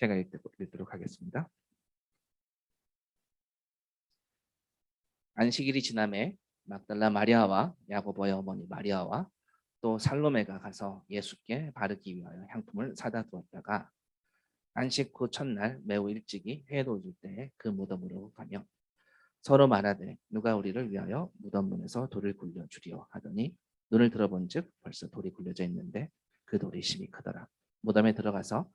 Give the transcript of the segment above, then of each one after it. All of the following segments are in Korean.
제가 읽도록 하겠습니다. 안식일이 지남에 막달라 마리아와 야고보의 어머니 마리아와 또 살로메가 가서 예수께 바르기 위하여 향품을 사다 두었다가 안식 후 첫날 매우 일찍이 해에 돋을 때에 그 무덤으로 가며 서로 말하되 누가 우리를 위하여 무덤 문에서 돌을 굴려 주리오 하더니 눈을 들어본즉 벌써 돌이 굴려져 있는데 그 돌이 심히 크더라. 무덤에 들어가서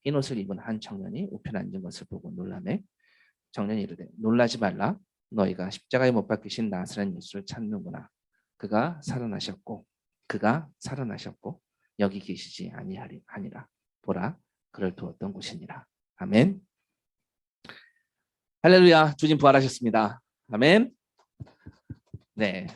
흰 옷을 입은 한 청년이 우편에 앉은 것을 보고 놀라매 청년이 이르되 놀라지 말라. 너희가 십자가에 못 박히신 나사렛 예수를 찾는구나. 그가 살아나셨고 여기 계시지 아니하니라. 보라 그를 두었던 곳이니라. 아멘. 할렐루야. 주님 부활하셨습니다. 아멘. 네.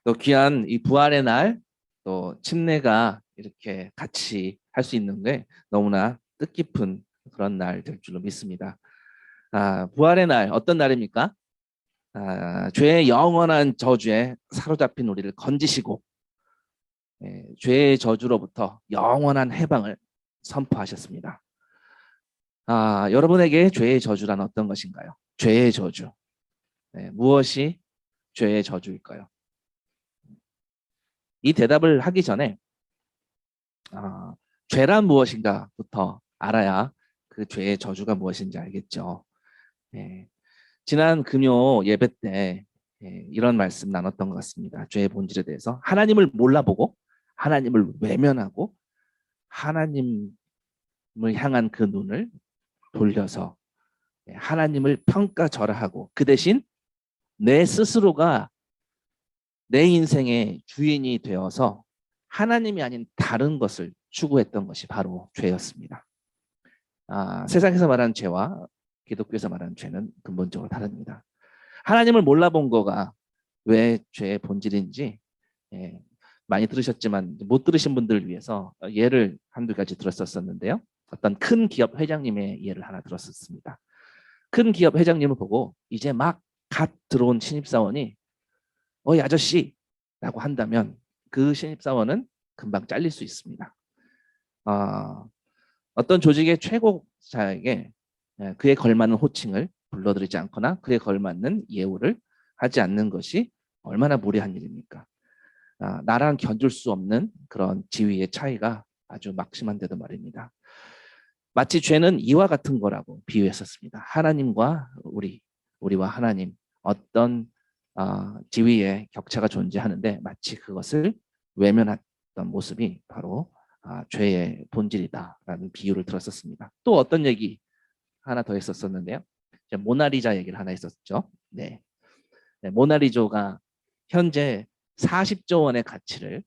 또 귀한 이 부활의 날 또 침례가 이렇게 같이 할 수 있는 게 너무나 뜻깊은 그런 날 될 줄로 믿습니다. 부활의 날 어떤 날입니까? 죄의 영원한 저주에 사로잡힌 우리를 건지시고 죄의 저주로부터 영원한 해방을 선포하셨습니다. 여러분에게 죄의 저주란 어떤 것인가요? 죄의 저주. 무엇이 죄의 저주일까요? 이 대답을 하기 전에 죄란 무엇인가부터 알아야 그 죄의 저주가 무엇인지 알겠죠. 지난 금요 예배 때 이런 말씀 나눴던 것 같습니다. 죄의 본질에 대해서 하나님을 몰라보고 하나님을 외면하고 하나님을 향한 그 눈을 돌려서 하나님을 평가절하하고 그 대신 내 스스로가 내 인생의 주인이 되어서 하나님이 아닌 다른 것을 추구했던 것이 바로 죄였습니다. 세상에서 말하는 죄와 기독교에서 말하는 죄는 근본적으로 다릅니다. 하나님을 몰라본 거가 왜 죄의 본질인지 많이 들으셨지만 못 들으신 분들을 위해서 예를 한두 가지 들었었는데요. 어떤 큰 기업 회장님의 예를 하나 들었었습니다. 큰 기업 회장님을 보고 이제 막 갓 들어온 신입사원이 어이 아저씨 라고 한다면 그 신입사원은 금방 잘릴 수 있습니다. 어떤 조직의 최고자에게 그에 걸맞는 호칭을 불러드리지 않거나 그에 걸맞는 예우를 하지 않는 것이 얼마나 무례한 일입니까? 나랑 견줄 수 없는 그런 지위의 차이가 아주 막심한데도 말입니다. 마치 죄는 이와 같은 거라고 비유했었습니다. 하나님과 우리와 하나님 어떤 지위의 격차가 존재하는데 마치 그것을 외면했던 모습이 바로 죄의 본질이다라는 비유를 들었었습니다. 또 어떤 얘기 하나 더 했었는데요. 모나리자 얘기를 하나 했었죠. 네. 모나리자가 현재 40조 원의 가치를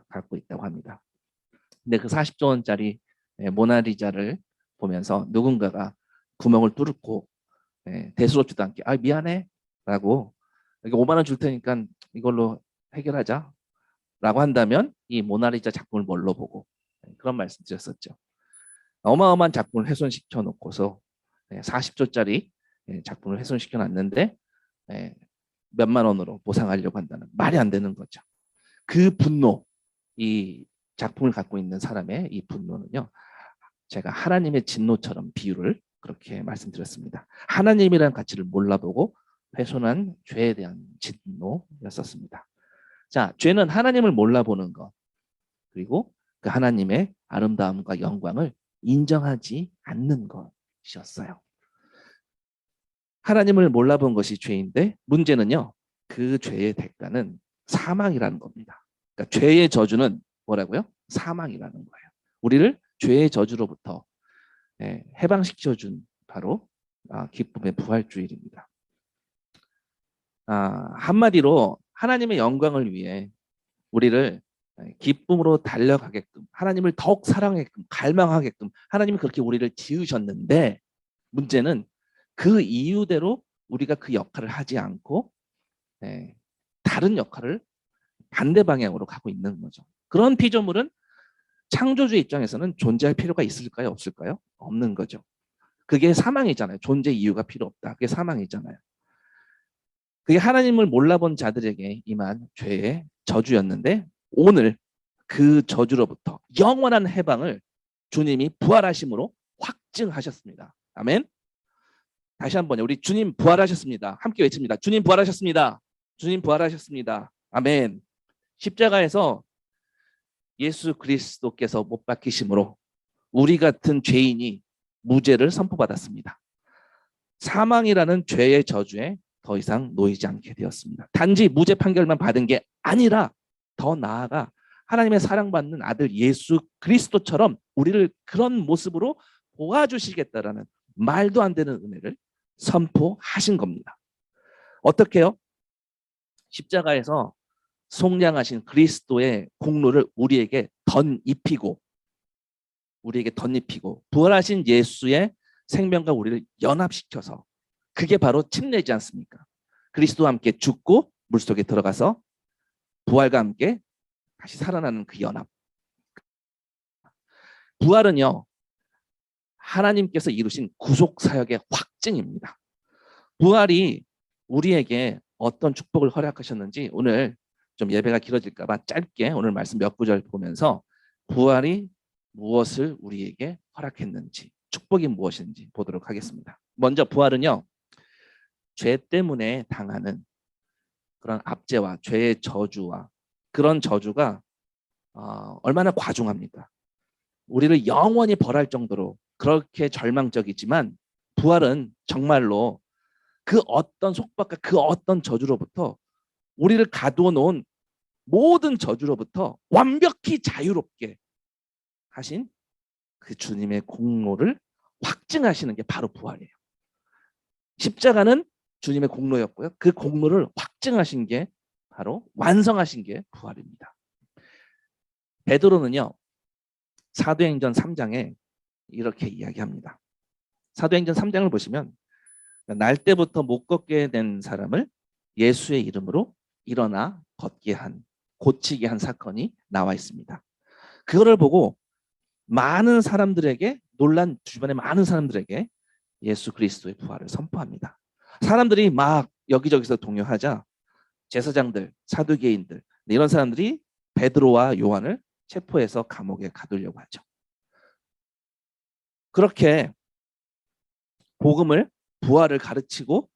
갖고 있다고 합니다. 근데 그 40조 원짜리 모나리자를 보면서 누군가가 구멍을 뚫고 대수롭지도 않게 미안해 라고 여기 5만 원 줄 테니까 이걸로 해결하자 라고 한다면 이 모나리자 작품을 뭘로 보고 그런 말씀 드렸었죠. 어마어마한 작품을 훼손시켜 놓고서 40조짜리 작품을 훼손시켜 놨는데 몇만 원으로 보상하려고 한다는 말이 안 되는 거죠. 그 분노, 이 작품을 갖고 있는 사람의 이 분노는요. 제가 하나님의 진노처럼 비유를 그렇게 말씀드렸습니다. 하나님이라는 가치를 몰라보고 훼손한 죄에 대한 진노였었습니다. 자, 죄는 하나님을 몰라보는 것 그리고 그 하나님의 아름다움과 영광을 인정하지 않는 것이었어요. 하나님을 몰라본 것이 죄인데 문제는요. 그 죄의 대가는 사망이라는 겁니다. 그러니까 죄의 저주는 뭐라고요? 사망이라는 거예요. 우리를 죄의 저주로부터 해방시켜준 바로 기쁨의 부활주일입니다. 한마디로 하나님의 영광을 위해 우리를 기쁨으로 달려가게끔 하나님을 더욱 사랑하게끔 갈망하게끔 하나님이 그렇게 우리를 지으셨는데 문제는 그 이유대로 우리가 그 역할을 하지 않고 다른 역할을 반대 방향으로 가고 있는 거죠. 그런 피조물은 창조주의 입장에서는 존재할 필요가 있을까요? 없을까요? 없는 거죠. 그게 사망이잖아요. 존재 이유가 필요 없다. 그게 사망이잖아요. 그게 하나님을 몰라본 자들에게 임한 죄의 저주였는데 오늘 그 저주로부터 영원한 해방을 주님이 부활하심으로 확 확증하셨습니다. 아멘. 다시 한번요. 우리 주님 부활하셨습니다. 함께 외칩니다. 주님 부활하셨습니다. 주님 부활하셨습니다. 아멘. 십자가에서 예수 그리스도께서 못 박히심으로 우리 같은 죄인이 무죄를 선포받았습니다. 사망이라는 죄의 저주에 더 이상 놓이지 않게 되었습니다. 단지 무죄 판결만 받은 게 아니라 더 나아가 하나님의 사랑받는 아들 예수 그리스도처럼 우리를 그런 모습으로 도와주시겠다라는 말도 안 되는 은혜를 선포하신 겁니다. 어떻게요? 십자가에서 속량하신 그리스도의 공로를 우리에게 덧입히고 부활하신 예수의 생명과 우리를 연합시켜서, 그게 바로 침례지 않습니까? 그리스도와 함께 죽고 물속에 들어가서 부활과 함께 다시 살아나는 그 연합. 부활은요, 하나님께서 이루신 구속 사역의 확증입니다. 부활이 우리에게 어떤 축복을 허락하셨는지 오늘 좀 예배가 길어질까 봐 짧게 오늘 말씀 몇 구절 보면서 부활이 무엇을 우리에게 허락했는지, 축복이 무엇인지 보도록 하겠습니다. 먼저 부활은요, 죄 때문에 당하는 그런 압제와 죄의 저주와 그런 저주가 얼마나 과중합니까? 우리를 영원히 벌할 정도로 그렇게 절망적이지만 부활은 정말로 그 어떤 속박과 그 어떤 저주로부터 우리를 가두어 놓은 모든 저주로부터 완벽히 자유롭게 하신 그 주님의 공로를 확증하시는 게 바로 부활이에요. 십자가는 주님의 공로였고요. 그 공로를 확증하신 게 바로 완성하신 게 부활입니다. 베드로는요, 사도행전 3장에 이렇게 이야기합니다. 사도행전 3장을 보시면 날 때부터 못 걷게 된 사람을 예수의 이름으로 일어나 걷게 한, 고치게 한 사건이 나와 있습니다. 그거를 보고 많은 사람들에게, 놀란 주변의 많은 사람들에게 예수 그리스도의 부활을 선포합니다. 사람들이 막 여기저기서 동요하자 제사장들, 사두개인들, 이런 사람들이 베드로와 요한을 체포해서 감옥에 가두려고 하죠. 그렇게 복음을, 부활을 가르치고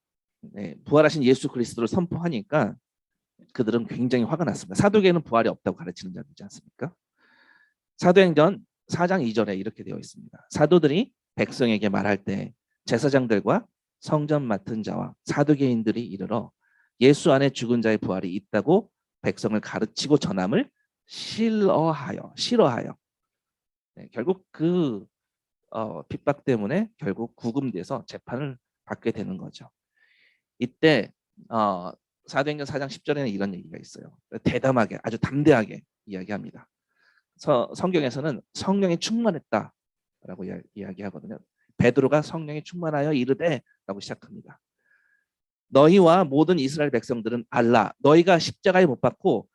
부활하신 예수 그리스도를 선포하니까 그들은 굉장히 화가 났습니다. 사두개인은 부활이 없다고 가르치는 자들이지 않습니까? 사도행전 4장 2절에 이렇게 되어 있습니다. 사도들이 백성에게 말할 때 제사장들과 성전 맡은 자와 사두개인들이 이르러 예수 안에 죽은 자의 부활이 있다고 백성을 가르치고 전함을 싫어하여 결국 그 핍박 때문에 결국 구금돼서 재판을 받게 되는 거죠. 이때 사도행전 4장 10절에는 이런 얘기가 있어요. 대담하게, 아주 담대하게 이야기합니다. 성경에서는 성령이 충만했다라고 이야기하거든요. 베드로가 성령이 충만하여 이르되 라고 시작합니다. 너희와 모든 이스라엘 백성들은 알라, 너희가 십자가에 못 박고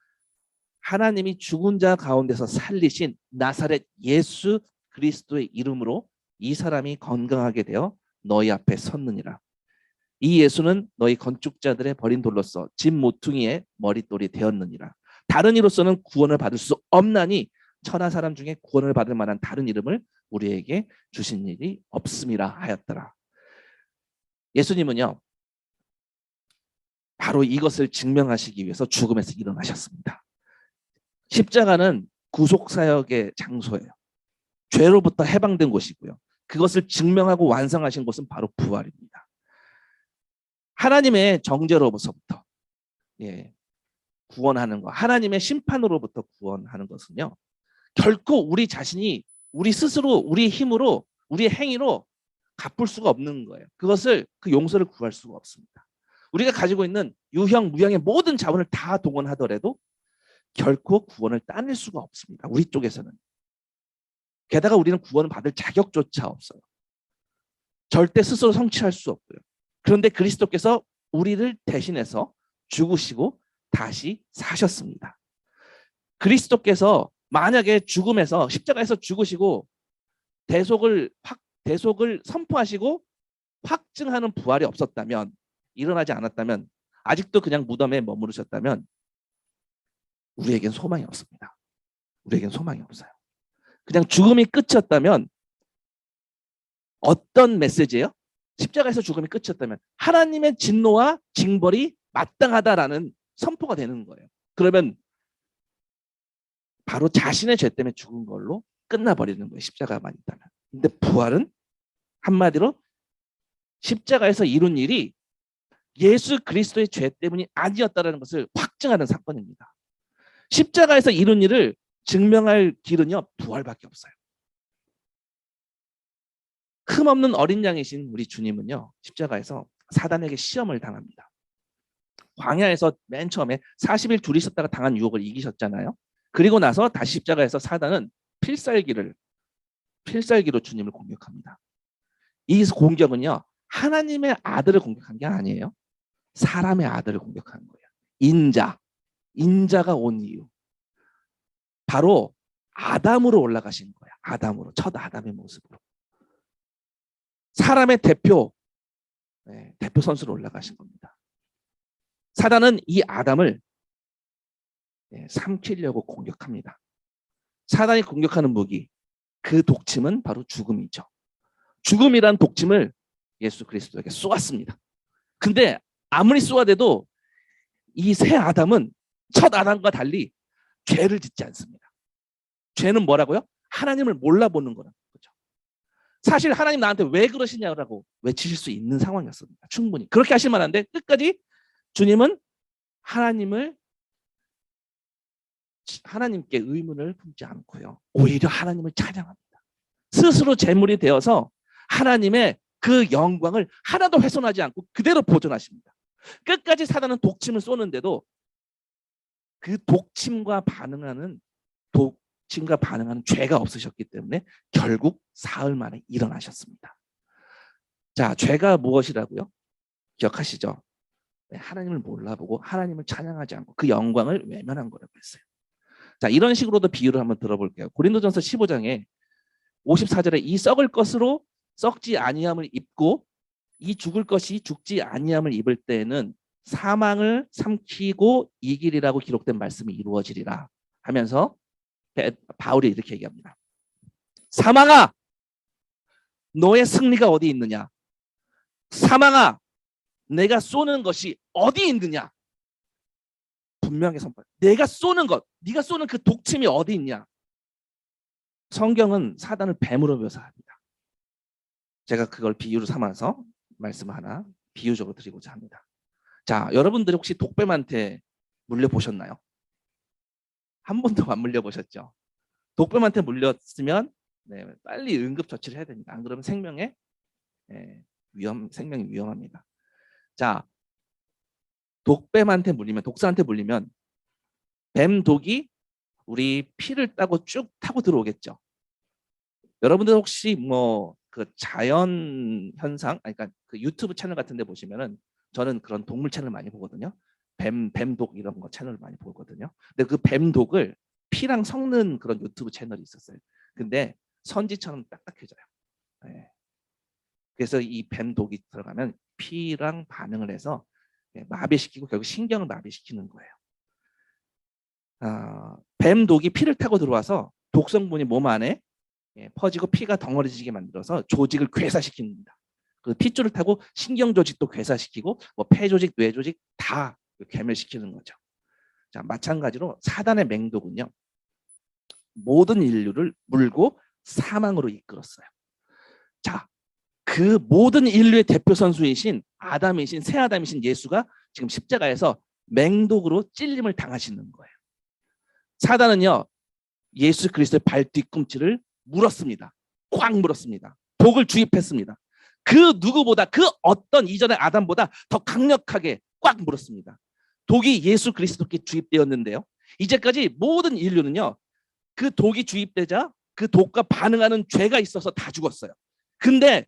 하나님이 죽은 자 가운데서 살리신 나사렛 예수 그리스도의 이름으로 이 사람이 건강하게 되어 너희 앞에 섰느니라. 이 예수는 너희 건축자들의 버린 돌로서 집 모퉁이의 머릿돌이 되었느니라. 다른 이로서는 구원을 받을 수 없나니 천하 사람 중에 구원을 받을 만한 다른 이름을 우리에게 주신 일이 없음이라 하였더라. 예수님은요, 바로 이것을 증명하시기 위해서 죽음에서 일어나셨습니다. 십자가는 구속사역의 장소예요. 죄로부터 해방된 곳이고요. 그것을 증명하고 완성하신 곳은 바로 부활입니다. 하나님의 정죄로부터 구원하는 것, 하나님의 심판으로부터 구원하는 것은요, 결코 우리 자신이 우리 스스로 우리의 힘으로 우리의 행위로 갚을 수가 없는 거예요. 그것을, 그 용서를 구할 수가 없습니다. 우리가 가지고 있는 유형 무형의 모든 자원을 다 동원하더라도 결코 구원을 따낼 수가 없습니다. 우리 쪽에서는. 게다가 우리는 구원을 받을 자격조차 없어요. 절대 스스로 성취할 수 없고요. 그런데 그리스도께서 우리를 대신해서 죽으시고 다시 사셨습니다. 그리스도께서 만약에 죽음에서, 십자가에서 죽으시고 대속을 선포하시고 확증하는 부활이 없었다면, 일어나지 않았다면, 아직도 그냥 무덤에 머무르셨다면 우리에겐 소망이 없습니다. 우리에겐 소망이 없어요. 그냥 죽음이 끝이었다면 어떤 메시지예요? 십자가에서 죽음이 끝이었다면 하나님의 진노와 징벌이 마땅하다라는 선포가 되는 거예요. 그러면 바로 자신의 죄 때문에 죽은 걸로 끝나버리는 거예요. 십자가만 있다면. 근데 부활은 한마디로 십자가에서 이룬 일이 예수 그리스도의 죄 때문이 아니었다는 것을 확증하는 사건입니다. 십자가에서 이룬 일을 증명할 길은요, 부활밖에 없어요. 흠없는 어린 양이신 우리 주님은요, 십자가에서 사단에게 시험을 당합니다. 광야에서 맨 처음에 40일 둘이 있었다가 당한 유혹을 이기셨잖아요. 그리고 나서 다시 십자가에서 사단은 필살기로 주님을 공격합니다. 이 공격은요, 하나님의 아들을 공격한 게 아니에요. 사람의 아들을 공격하는 거예요. 인자가 온 이유. 바로 아담으로 올라가신 거예요. 아담으로, 첫 아담의 모습으로. 사람의 대표 선수로 올라가신 겁니다. 사단은 이 아담을 삼키려고 공격합니다. 사단이 공격하는 무기, 그 독침은 바로 죽음이죠. 죽음이란 독침을 예수 그리스도에게 쏘았습니다. 근데 아무리 쏘아대도 이 새 아담은 첫 아담과 달리 죄를 짓지 않습니다. 죄는 뭐라고요? 하나님을 몰라보는 거라는 거죠. 사실 하나님 나한테 왜 그러시냐고 외치실 수 있는 상황이었습니다. 충분히. 그렇게 하실 만한데 끝까지 주님은 하나님께 의문을 품지 않고요. 오히려 하나님을 찬양합니다. 스스로 제물이 되어서 하나님의 그 영광을 하나도 훼손하지 않고 그대로 보존하십니다. 끝까지 사단은 독침을 쏘는데도 그 독침과 반응하는 죄가 없으셨기 때문에 결국 사흘 만에 일어나셨습니다. 자, 죄가 무엇이라고요? 기억하시죠? 하나님을 몰라보고 하나님을 찬양하지 않고 그 영광을 외면한 거라고 했어요. 자, 이런 식으로도 비유를 한번 들어볼게요. 고린도전서 15장에 54절에 이 썩을 것으로 썩지 아니함을 입고 이 죽을 것이 죽지 아니함을 입을 때에는 사망을 삼키고 이기리라고 기록된 말씀이 이루어지리라 하면서 바울이 이렇게 얘기합니다. 사망아, 너의 승리가 어디 있느냐? 사망아, 내가 쏘는 것이 어디 있느냐? 분명히 선포. 내가 쏘는 것, 네가 쏘는 그 독침이 어디 있냐? 성경은 사단을 뱀으로 묘사합니다. 제가 그걸 비유로 삼아서 말씀 하나 비유적으로 드리고자 합니다. 자, 여러분들이 혹시 독뱀한테 물려보셨나요? 한 번도 안 물려보셨죠? 독뱀한테 물렸으면 빨리 응급처치를 해야 됩니다. 안 그러면 생명이 위험합니다. 자, 독사한테 물리면 뱀독이 우리 피를 따고 쭉 타고 들어오겠죠. 여러분들 혹시 그 자연 현상, 그러니까 그 유튜브 채널 같은 데 보시면은 저는 그런 동물 채널 많이 보거든요. 뱀독 이런 거 채널 많이 보거든요. 근데 그 뱀독을 피랑 섞는 그런 유튜브 채널이 있었어요. 근데 선지처럼 딱딱해져요. 그래서 이 뱀독이 들어가면 피랑 반응을 해서 마비시키고 결국 신경을 마비시키는 거예요. 뱀독이 피를 타고 들어와서 독성분이 몸 안에 퍼지고 피가 덩어리지게 만들어서 조직을 괴사시킵니다. 그 핏줄을 타고 신경 조직도 괴사시키고 폐 조직, 뇌 조직 다 괴멸시키는 거죠. 자, 마찬가지로 사단의 맹독은요, 모든 인류를 물고 사망으로 이끌었어요. 자, 그 모든 인류의 대표 선수이신 아담이신 새 아담이신 예수가 지금 십자가에서 맹독으로 찔림을 당하시는 거예요. 사단은요, 예수 그리스도의 발 뒤꿈치를 물었습니다. 꽉 물었습니다. 독을 주입했습니다. 그 누구보다, 그 어떤 이전의 아담보다 더 강력하게 꽉 물었습니다. 독이 예수 그리스도께 주입되었는데요, 이제까지 모든 인류는요, 그 독이 주입되자 그 독과 반응하는 죄가 있어서 다 죽었어요. 근데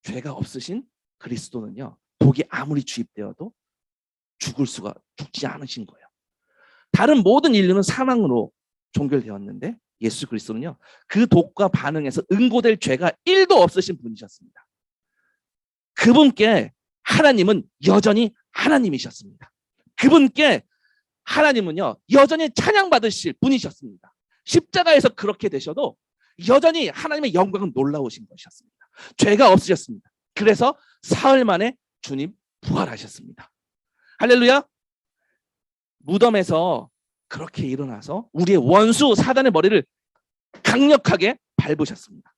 죄가 없으신 그리스도는요, 독이 아무리 주입되어도 죽지 않으신 거예요. 다른 모든 인류는 사망으로 종결되었는데 예수 그리스도는요, 그 독과 반응해서 응고될 죄가 1도 없으신 분이셨습니다. 그분께 하나님은 여전히 하나님이셨습니다. 그분께 하나님은요, 여전히 찬양받으실 분이셨습니다. 십자가에서 그렇게 되셔도 여전히 하나님의 영광은 놀라우신 것이었습니다. 죄가 없으셨습니다. 그래서 사흘 만에 주님 부활하셨습니다. 할렐루야. 무덤에서 그렇게 일어나서 우리의 원수 사단의 머리를 강력하게 밟으셨습니다.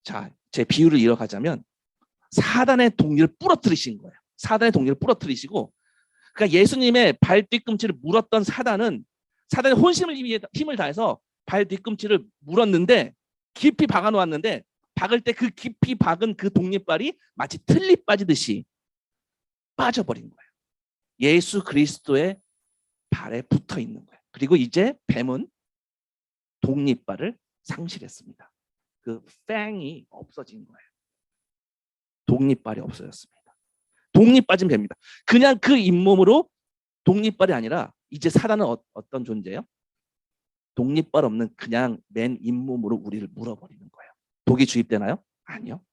자, 제 비유를 이어가자면 사단의 동리를 부러뜨리신 거예요. 사단의 동리를 부러뜨리시고, 그러니까 예수님의 발 뒤꿈치를 물었던 사단은 사단의 혼심을 힘을 다해서 발 뒤꿈치를 물었는데 깊이 박아 놓았는데 박을 때 그 깊이 박은 그 독립발이 마치 틀니 빠지듯이 빠져버린 거예요. 예수 그리스도의 발에 붙어 있는 거예요. 그리고 이제 뱀은 독립발을 상실했습니다. 그 팽이 없어진 거예요. 독립발이 없어졌습니다. 독립 빠진 뱀입니다. 그냥 그 잇몸으로 독립발이 아니라 이제 사단은 어떤 존재예요? 독립발 없는 그냥 맨 잇몸으로 우리를 물어버리는 거예요. 독이 주입되나요? 아니요.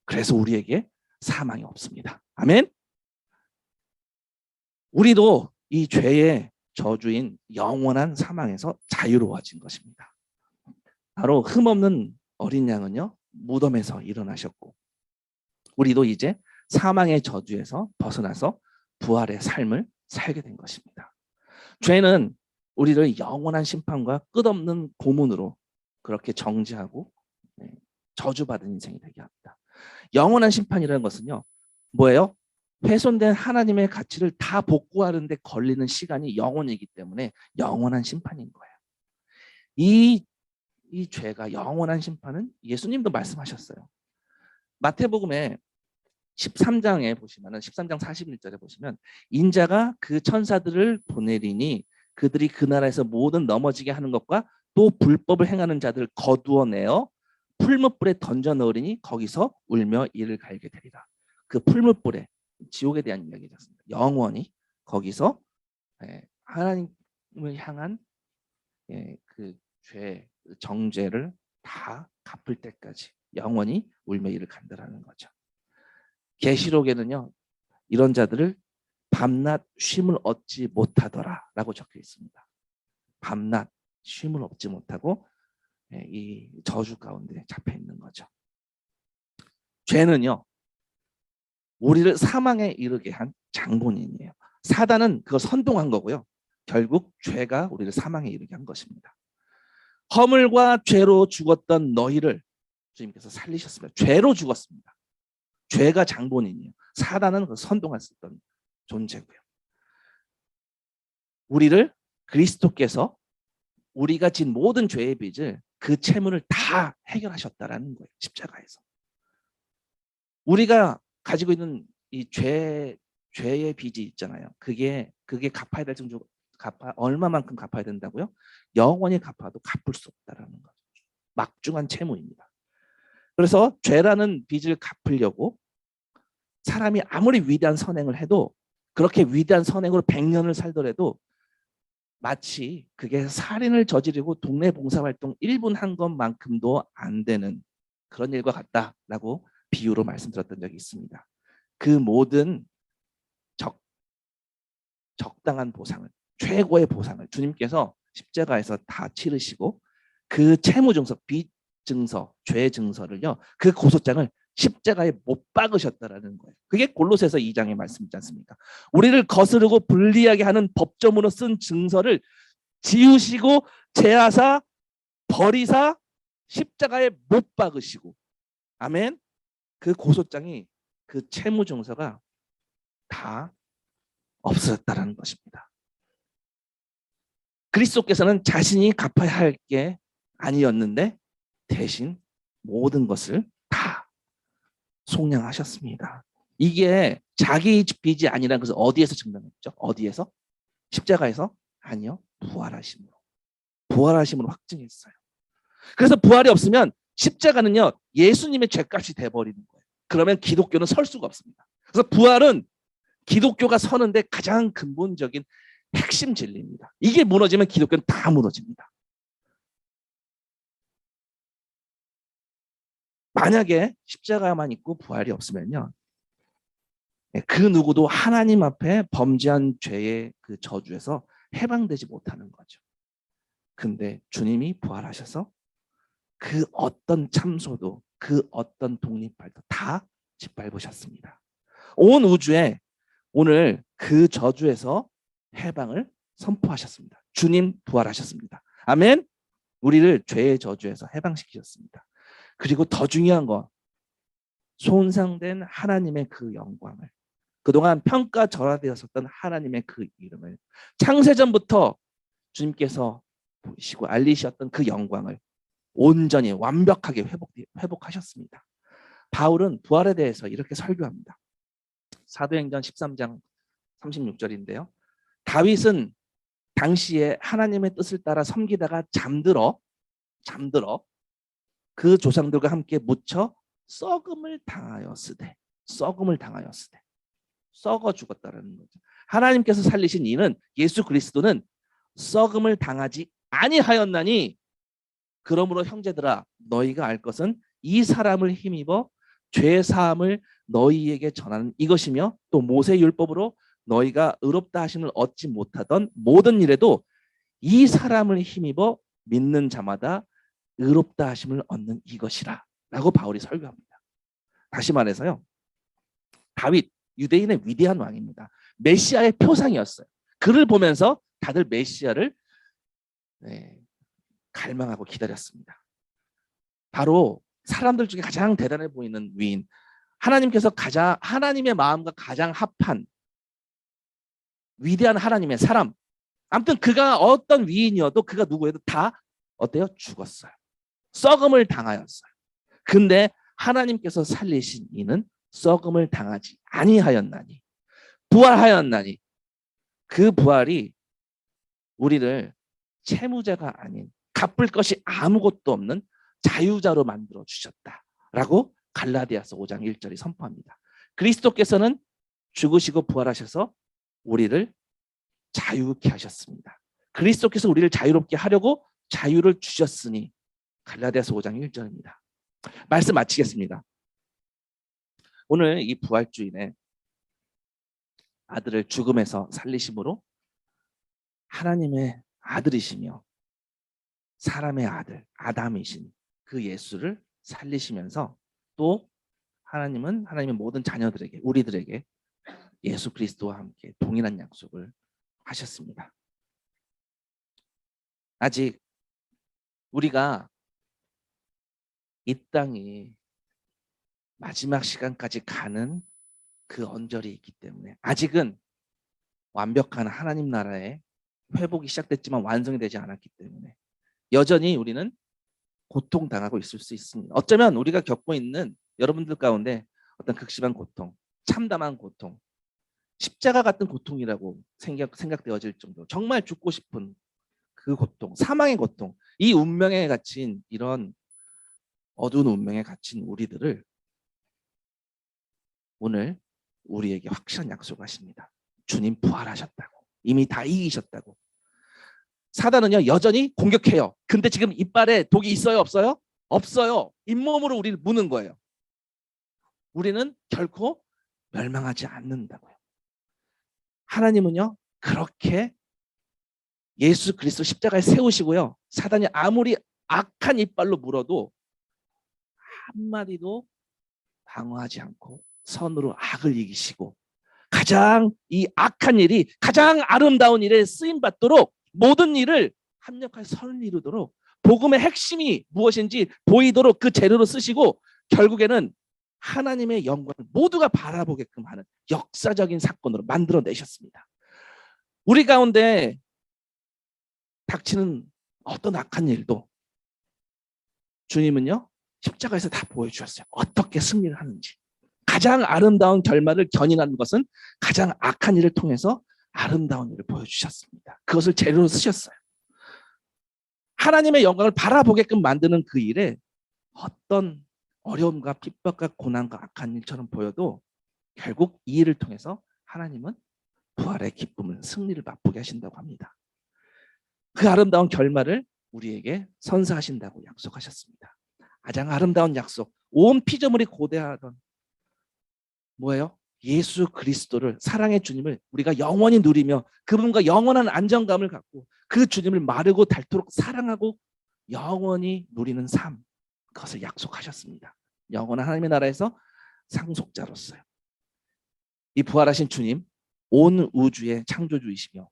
그래서 우리에게 사망이 없습니다. 아멘. 우리도 이 죄의 저주인 영원한 사망에서 자유로워진 것입니다. 바로 흠없는 어린 양은요 무덤에서 일어나셨고, 우리도 이제 사망의 저주에서 벗어나서 부활의 삶을 살게 된 것입니다. 죄는 우리를 영원한 심판과 끝없는 고문으로 그렇게 정죄하고 저주받은 인생이 되게 합니다. 영원한 심판이라는 것은요 뭐예요? 훼손된 하나님의 가치를 다 복구하는 데 걸리는 시간이 영원이기 때문에 영원한 심판인 거예요. 이 죄가 영원한 심판은 예수님도 말씀하셨어요. 마태복음에 13장에 보시면은 13장 41절에 보시면 인자가 그 천사들을 보내리니 그들이 그 나라에서 모든 넘어지게 하는 것과 또 불법을 행하는 자들을 거두어내어 풀무불에 던져 넣으리니 거기서 울며 이를 갈게 되리라. 그 풀무불에 지옥에 대한 이야기였습니다. 영원히 거기서 하나님을 향한 그 죄, 정죄를 다 갚을 때까지 영원히 울며 이를 간다라는 거죠. 계시록에는요 이런 자들을 밤낮 쉼을 얻지 못하더라라고 적혀 있습니다. 밤낮 쉼을 얻지 못하고 이 저주 가운데 잡혀 있는 거죠. 죄는요 우리를 사망에 이르게 한 장본인이에요. 사단은 그거 선동한 거고요. 결국 죄가 우리를 사망에 이르게 한 것입니다. 허물과 죄로 죽었던 너희를 주님께서 살리셨습니다. 죄로 죽었습니다. 죄가 장본인이에요. 사단은 그 선동할 수 있던 존재고요. 우리를 그리스도께서 우리가 진 모든 죄의 빚을 그 채무를 다 해결하셨다라는 거예요. 십자가에서. 우리가 가지고 있는 이 죄의 빚이 있잖아요. 그게 갚아야 될 정도 얼마만큼 갚아야 된다고요? 영원히 갚아도 갚을 수 없다라는 거죠. 막중한 채무입니다. 그래서 죄라는 빚을 갚으려고 사람이 아무리 위대한 선행을 해도 그렇게 위대한 선행으로 100년을 살더라도 마치 그게 살인을 저지르고 동네 봉사활동 1분 한 것만큼도 안 되는 그런 일과 같다라고 비유로 말씀드렸던 적이 있습니다. 그 모든 적당한 보상을, 최고의 보상을 주님께서 십자가에서 다 치르시고 그 채무증서, 빚증서, 죄증서를요 그 고소장을 십자가에 못 박으셨다라는 거예요. 그게 골로새서 2장의 말씀이지 않습니까? 우리를 거스르고 불리하게 하는 법정으로 쓴 증서를 지우시고 제하사 버리사 십자가에 못 박으시고, 아멘. 그 고소장이 그 채무증서가 다 없어졌다라는 것입니다. 그리스도께서는 자신이 갚아야 할 게 아니었는데 대신 모든 것을 다 속량하셨습니다. 이게 자기 빚이 아니라는 것을 어디에서 증명했죠? 어디에서? 십자가에서? 아니요. 부활하심으로 확증했어요. 그래서 부활이 없으면 십자가는요 예수님의 죄값이 돼버리는 거예요. 그러면 기독교는 설 수가 없습니다. 그래서 부활은 기독교가 서는데 가장 근본적인 핵심 진리입니다. 이게 무너지면 기독교는 다 무너집니다. 만약에 십자가만 있고 부활이 없으면요 그 누구도 하나님 앞에 범죄한 죄의 그 저주에서 해방되지 못하는 거죠. 근데 주님이 부활하셔서 그 어떤 참소도 그 어떤 독립발도 다 짓밟으셨습니다. 온 우주에 오늘 그 저주에서 해방을 선포하셨습니다. 주님 부활하셨습니다. 아멘. 우리를 죄의 저주에서 해방시키셨습니다. 그리고 더 중요한 거, 손상된 하나님의 그 영광을, 그동안 평가절하되었었던 하나님의 그 이름을 창세전부터 주님께서 보이시고 알리셨던 그 영광을 온전히 완벽하게 회복하셨습니다. 바울은 부활에 대해서 이렇게 설교합니다. 사도행전 13장 36절인데요. 다윗은 당시에 하나님의 뜻을 따라 섬기다가 잠들어 그 조상들과 함께 묻혀 썩음을 당하였으되 썩어 죽었다라는 거죠. 하나님께서 살리신 이는 예수 그리스도는 썩음을 당하지 아니하였나니 그러므로 형제들아 너희가 알 것은 이 사람을 힘입어 죄 사함을 너희에게 전하는 이것이며 또 모세 율법으로 너희가 의롭다 하심을 얻지 못하던 모든 일에도 이 사람을 힘입어 믿는 자마다 의롭다 하심을 얻는 이것이라 라고 바울이 설교합니다. 다시 말해서요, 다윗 유대인의 위대한 왕입니다. 메시아의 표상이었어요. 그를 보면서 다들 메시아를 갈망하고 기다렸습니다. 바로 사람들 중에 가장 대단해 보이는 위인, 하나님께서 하나님의 마음과 가장 합한 위대한 하나님의 사람, 아무튼 그가 어떤 위인이어도 그가 누구여도 다 어때요? 죽었어요. 썩음을 당하였어요. 근데 하나님께서 살리신 이는 썩음을 당하지 아니하였나니 부활하였나니 그 부활이 우리를 채무자가 아닌 갚을 것이 아무것도 없는 자유자로 만들어 주셨다라고 갈라디아서 5장 1절이 선포합니다. 그리스도께서는 죽으시고 부활하셔서 우리를 자유케 하셨습니다. 그리스도께서 우리를 자유롭게 하려고 자유를 주셨으니 갈라디아서 5장 1절입니다. 말씀 마치겠습니다. 오늘 이 부활주일에 아들을 죽음에서 살리심으로 하나님의 아들이시며 사람의 아들 아담이신 그 예수를 살리시면서 또 하나님은 하나님의 모든 자녀들에게 우리들에게 예수 그리스도와 함께 동일한 약속을 하셨습니다. 아직 우리가 이 땅이 마지막 시간까지 가는 그 언저리 있기 때문에 아직은 완벽한 하나님 나라의 회복이 시작됐지만 완성이 되지 않았기 때문에 여전히 우리는 고통당하고 있을 수 있습니다. 어쩌면 우리가 겪고 있는 여러분들 가운데 어떤 극심한 고통, 참담한 고통, 십자가 같은 고통이라고 생각되어질 정도로 정말 죽고 싶은 그 고통, 사망의 고통, 이 운명에 갇힌 이런 어두운 운명에 갇힌 우리들을 오늘 우리에게 확실한 약속하십니다. 주님 부활하셨다고. 이미 다 이기셨다고. 사단은요 여전히 공격해요. 근데 지금 이빨에 독이 있어요 없어요? 없어요. 잇몸으로 우리를 무는 거예요. 우리는 결코 멸망하지 않는다고요. 하나님은요 그렇게 예수 그리스도 십자가에 세우시고요, 사단이 아무리 악한 이빨로 물어도 한마디도 방어하지 않고 선으로 악을 이기시고 가장 이 악한 일이 가장 아름다운 일에 쓰임받도록 모든 일을 합력하여 선을 이루도록 복음의 핵심이 무엇인지 보이도록 그 재료로 쓰시고 결국에는 하나님의 영광을 모두가 바라보게끔 하는 역사적인 사건으로 만들어내셨습니다. 우리 가운데 닥치는 어떤 악한 일도 주님은요 십자가에서 다 보여주셨어요. 어떻게 승리를 하는지. 가장 아름다운 결말을 견인하는 것은 가장 악한 일을 통해서 아름다운 일을 보여주셨습니다. 그것을 재료로 쓰셨어요. 하나님의 영광을 바라보게끔 만드는 그 일에 어떤 어려움과 핍박과 고난과 악한 일처럼 보여도 결국 이 일을 통해서 하나님은 부활의 기쁨을, 승리를 맛보게 하신다고 합니다. 그 아름다운 결말을 우리에게 선사하신다고 약속하셨습니다. 가장 아름다운 약속, 온 피조물이 고대하던 뭐예요? 예수 그리스도를, 사랑의 주님을 우리가 영원히 누리며 그분과 영원한 안정감을 갖고 그 주님을 마르고 닳도록 사랑하고 영원히 누리는 삶, 그것을 약속하셨습니다. 영원한 하나님의 나라에서 상속자로서요. 이 부활하신 주님, 온 우주의 창조주이시며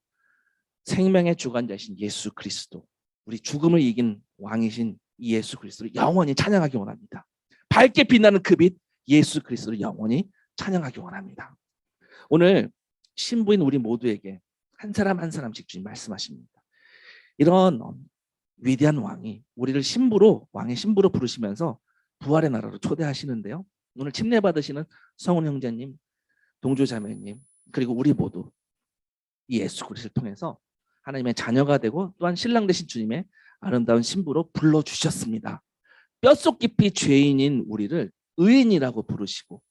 생명의 주관자이신 예수 그리스도, 우리 죽음을 이긴 왕이신 이 예수 그리스도를 영원히 찬양하기 원합니다. 밝게 빛나는 그 빛 예수 그리스도를 영원히 찬양하기 원합니다. 오늘 신부인 우리 모두에게 한 사람 한 사람씩 주님 말씀하십니다. 이런 위대한 왕이 우리를 신부로, 왕의 신부로 부르시면서 부활의 나라로 초대하시는데요. 오늘 침례 받으시는 성훈 형제님, 동주 자매님, 그리고 우리 모두 이 예수 그리스도를 통해서 하나님의 자녀가 되고 또한 신랑 되신 주님의 아름다운 신부로 불러주셨습니다. 뼛속 깊이 죄인인 우리를 의인이라고 부르시고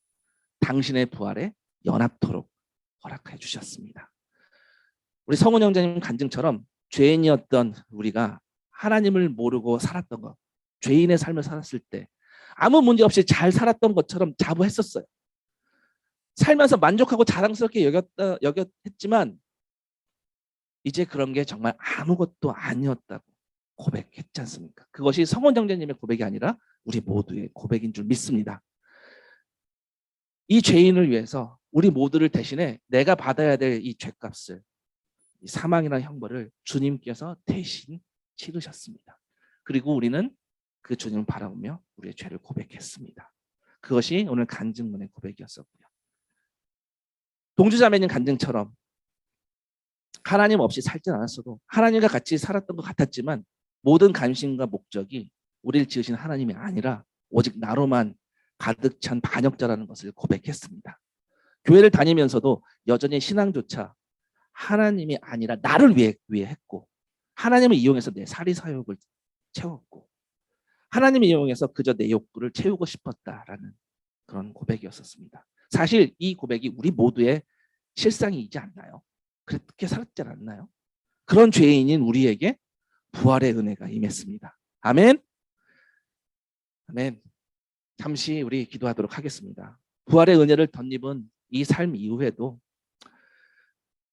당신의 부활에 연합토록 허락해 주셨습니다. 우리 성훈 형제님 간증처럼 죄인이었던 우리가 하나님을 모르고 살았던 것, 죄인의 삶을 살았을 때 아무 문제 없이 잘 살았던 것처럼 자부했었어요. 살면서 만족하고 자랑스럽게 여겼지만 이제 그런 게 정말 아무것도 아니었다고 고백했지 않습니까? 그것이 성원 형제님의 고백이 아니라 우리 모두의 고백인 줄 믿습니다. 이 죄인을 위해서 우리 모두를 대신해 내가 받아야 될 이 죄값을, 이 사망이라는 형벌을 주님께서 대신 치르셨습니다. 그리고 우리는 그 주님을 바라보며 우리의 죄를 고백했습니다. 그것이 오늘 간증문의 고백이었었고요. 동주자매님 간증처럼 하나님 없이 살진 않았어도 하나님과 같이 살았던 것 같았지만 모든 관심과 목적이 우리를 지으신 하나님이 아니라 오직 나로만 가득 찬 반역자라는 것을 고백했습니다. 교회를 다니면서도 여전히 신앙조차 하나님이 아니라 나를 위해 했고 하나님을 이용해서 내 사리사욕을 채웠고 하나님을 이용해서 그저 내 욕구를 채우고 싶었다라는 그런 고백이었었습니다. 사실 이 고백이 우리 모두의 실상이지 않나요? 그렇게 살았지 않았나요? 그런 죄인인 우리에게 부활의 은혜가 임했습니다. 아멘. 아멘. 잠시 우리 기도하도록 하겠습니다. 부활의 은혜를 덧입은 이 삶 이후에도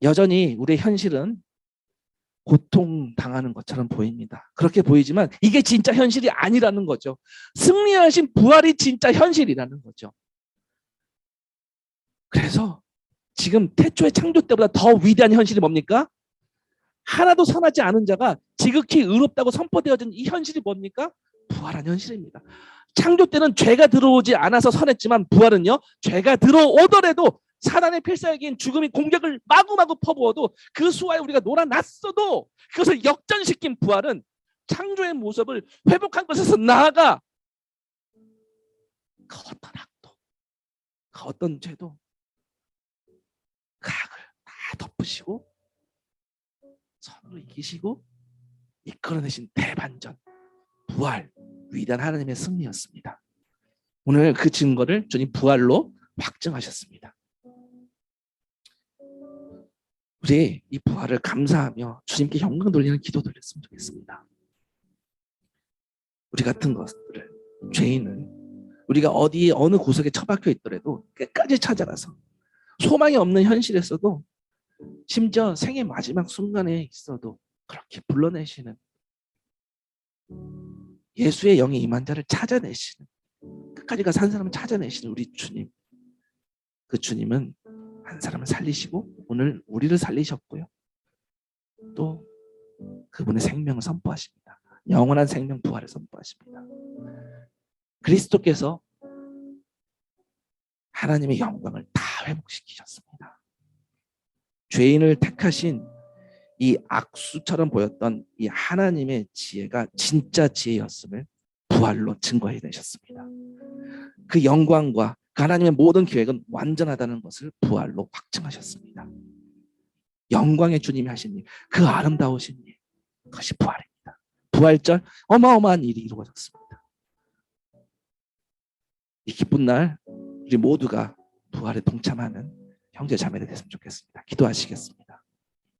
여전히 우리의 현실은 고통당하는 것처럼 보입니다. 그렇게 보이지만 이게 진짜 현실이 아니라는 거죠. 승리하신 부활이 진짜 현실이라는 거죠. 그래서 지금 태초의 창조 때보다 더 위대한 현실이 뭡니까? 하나도 선하지 않은 자가 지극히 의롭다고 선포되어진 이 현실이 뭡니까? 부활한 현실입니다. 창조 때는 죄가 들어오지 않아서 선했지만 부활은요, 죄가 들어오더라도 사단의 필살기인 죽음이 공격을 마구마구 퍼부어도 그 수하에 우리가 놀아났어도 그것을 역전시킨 부활은 창조의 모습을 회복한 것에서 나아가 그 어떤 악도, 그 어떤 죄도 그 악을 다 덮으시고 선으로 이기시고 이끌어내신 대반전, 부활, 위대한 하나님의 승리였습니다. 오늘 그 증거를 주님 부활로 확증하셨습니다. 우리 이 부활을 감사하며 주님께 영광 돌리는 기도 돌렸으면 좋겠습니다. 우리 같은 것들을, 죄인을 우리가 어디에 어느 구석에 처박혀 있더라도 끝까지 찾아가서 소망이 없는 현실에서도 심지어 생의 마지막 순간에 있어도 그렇게 불러내시는 예수의 영이 임한 자를 찾아내시는, 끝까지 가서 한 사람을 찾아내시는 우리 주님, 그 주님은 한 사람을 살리시고 오늘 우리를 살리셨고요. 또 그분의 생명을 선포하십니다. 영원한 생명 부활을 선포하십니다. 그리스도께서 하나님의 영광을 다 회복시키셨습니다. 죄인을 택하신 이 악수처럼 보였던 이 하나님의 지혜가 진짜 지혜였음을 부활로 증거해내셨습니다. 그 영광과 그 하나님의 모든 계획은 완전하다는 것을 부활로 확증하셨습니다. 영광의 주님이 하신 일, 그 아름다우신 일, 그것이 부활입니다. 부활절 어마어마한 일이 이루어졌습니다. 이 기쁜 날 우리 모두가 부활에 동참하는 형제 자매들 됐으면 좋겠습니다. 기도하시겠습니다.